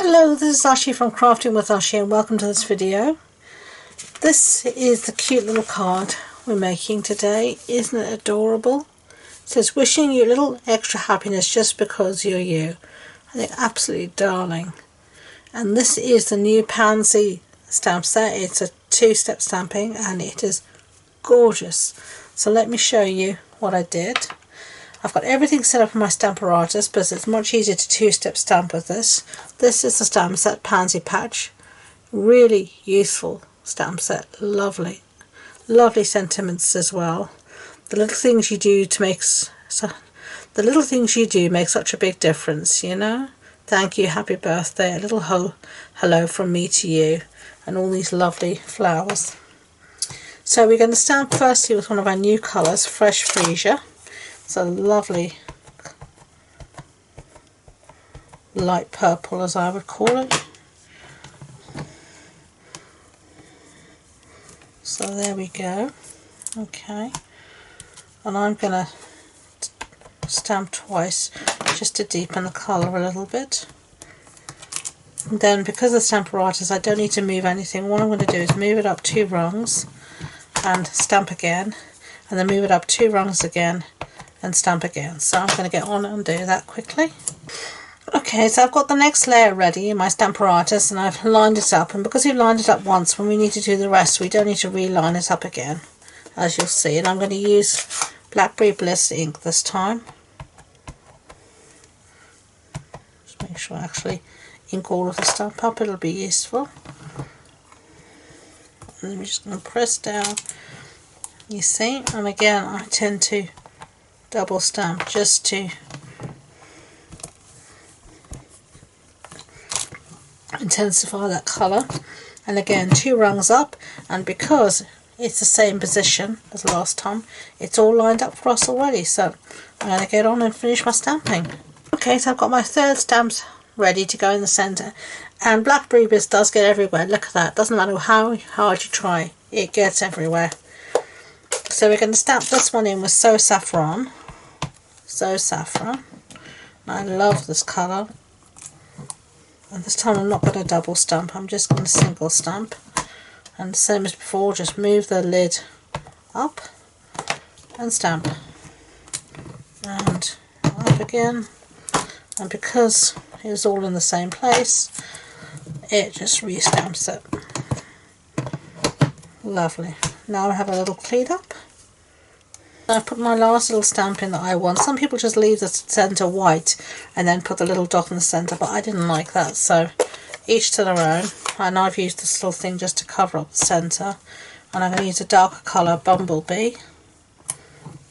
Hello, this is Ashee from Crafting with Ashee and welcome to this video. This is the cute little card we're making today. Isn't it adorable? It says, wishing you a little extra happiness just because you're you. I think absolutely darling. And this is the new Pansy stamp set. It's a 2-step stamping and it is gorgeous. So let me show you what I did. I've got everything set up in my Stamparatus because it's much easier to 2-step stamp with this. This is the stamp set Pansy Patch. Really useful stamp set. Lovely. Lovely sentiments as well. The little things you do to make make such a big difference, you know. Thank you, happy birthday, a little hello from me to you, and all these lovely flowers. So we're going to stamp firstly with one of our new colours, Fresh Freesia. It's a lovely light purple, as I would call it. So there we go. Okay, and I'm going to stamp twice just to deepen the colour a little bit. And then because of the Stamparatus I don't need to move anything. What I'm going to do is move it up 2 rungs and stamp again, and then move it up 2 rungs again and stamp again. So I'm going to get on and do that quickly. Okay, so I've got the next layer ready in my Stamparatus and I've lined it up, and because we've lined it up once, when we need to do the rest we don't need to reline it up again, as you'll see. And I'm going to use Blackberry Bliss ink this time. Just make sure I actually ink all of the stuff up, it'll be useful. And I'm just going to press down, you see, and again I tend to double stamp just to intensify that colour. And again 2 rungs up, and because it's the same position as last time, it's all lined up for us already. So I'm going to get on and finish my stamping. Okay, so I've got my 3rd stamp ready to go in the centre, and Blackberry Bliss does get everywhere. Look at that, doesn't matter how hard you try, it gets everywhere. So we're going to stamp this one in with So Saffron. So Saffron. I love this colour. And this time I'm not going to double stamp, I'm just going to single stamp. And same as before, just move the lid up and stamp. And up again. And because it was all in the same place, it just restamps it. Lovely. Now I have a little clean up. I've put my last little stamp in that I want. Some people just leave the centre white and then put the little dot in the centre, but I didn't like that, so each to their own. And I've used this little thing just to cover up the centre, and I'm going to use a darker colour, Bumblebee,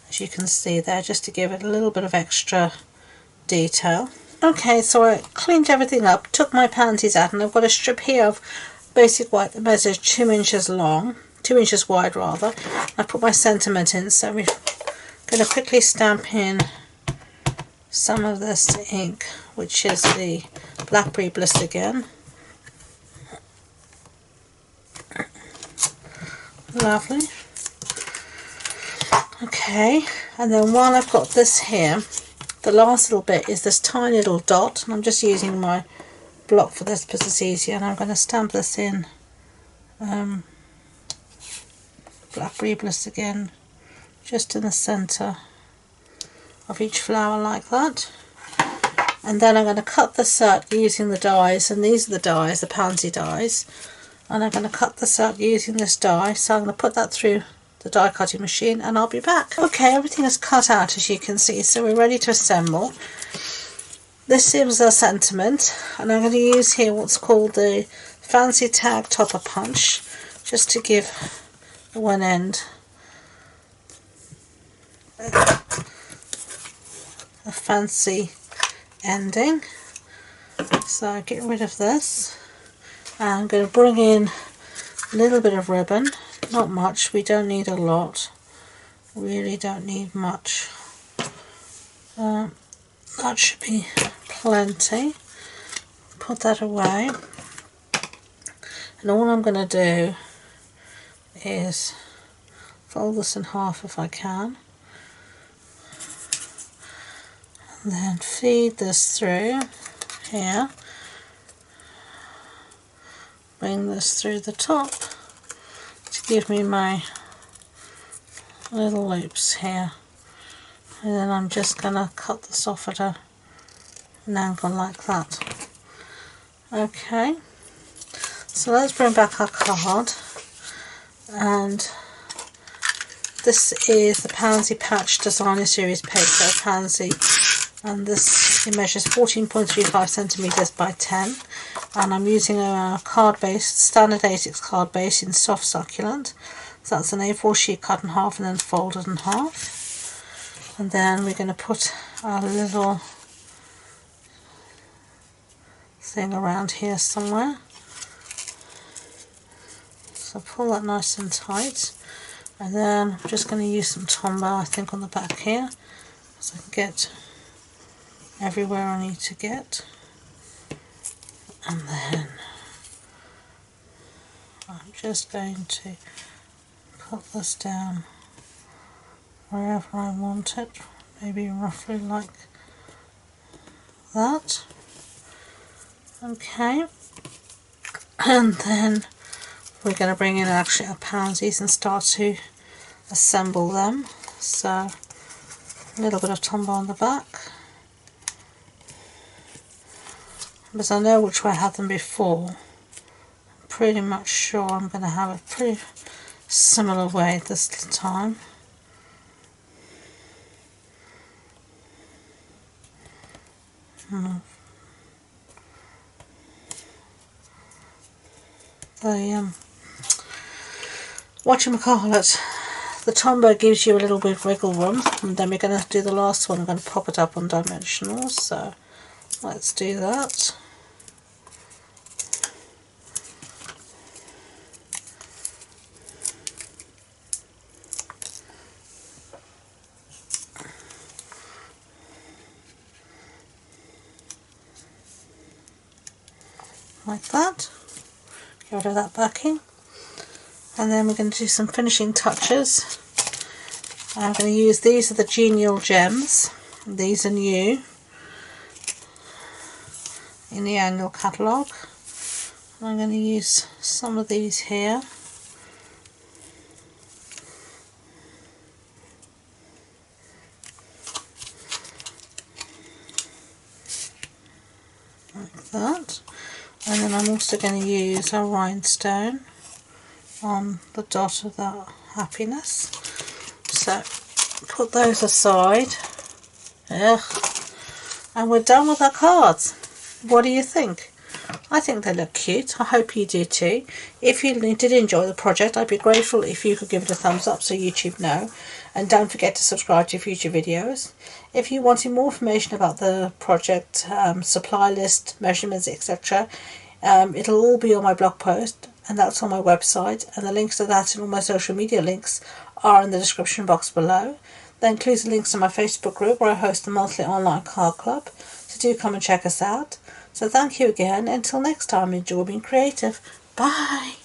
as you can see there, just to give it a little bit of extra detail. Okay, so I cleaned everything up, took my pansies out, and I've got a strip here of basic white that measures 2 inches long, 2 inches wide rather. I put my sentiment in, so we're going to quickly stamp in some of this ink, which is the Blackberry Bliss again. Lovely. Okay, and then while I've got this here, the last little bit is this tiny little dot, and I'm just using my block for this because it's easier, and I'm going to stamp this in Blackberry Bliss again, just in the centre of each flower like that. And then I'm going to cut this out using the dies, and these are the dies, the Pansy dies, and I'm going to cut this out using this die. So I'm going to put that through the die cutting machine and I'll be back. Okay, everything is cut out as you can see, so we're ready to assemble. This is our sentiment, and I'm going to use here what's called the Fancy Tag Topper Punch, just to give one end a fancy ending. So get rid of this. I'm going to bring in a little bit of ribbon, not much, we don't need a lot, really don't need much. That should be plenty. Put that away, and all I'm going to do is fold this in half if I can, and then feed this through here, bring this through the top to give me my little loops here, and then I'm just going to cut this off at an angle like that. Okay, so let's bring back our card, and this is the Pansy Patch Designer Series paper, Pansy, and this, it measures 14.35 centimeters by 10, and I'm using a card base, standard A6 card base in soft succulent. So that's an A4 sheet cut in half and then folded in half, and then we're going to put our little thing around here somewhere. So pull that nice and tight, and then I'm just going to use some Tombow, I think, on the back here, so I can get everywhere I need to get. And then I'm just going to put this down wherever I want it, maybe roughly like that. Okay, and then we're going to bring in actually our pansies and start to assemble them. So a little bit of Tombow on the back, because I know which way I had them before. I'm pretty much sure I'm going to have a pretty similar way this time. Whatchamacallit, the Tombow gives you a little bit of wiggle room, and then we're going to do the last one. I'm going to pop it up on dimensional, so let's do that. Like that. Get rid of that backing. And then we're going to do some finishing touches. I'm going to use, these are the Genial Gems. These are new in the annual catalogue. I'm going to use some of these here. Like that. And then I'm also going to use a rhinestone on the dot of that happiness. So put those aside. Ugh. And we're done with our cards. What do you think? I think they look cute. I hope you do too. If you did enjoy the project, I'd be grateful if you could give it a thumbs up so YouTube know. And don't forget to subscribe to future videos. If you wanted more information about the project, supply list, measurements, etc., it'll all be on my blog post, and that's on my website, and the links to that and all my social media links are in the description box below. That includes the links to my Facebook group where I host the monthly online card club, so do come and check us out. So thank you again. Until next time, enjoy being creative. Bye!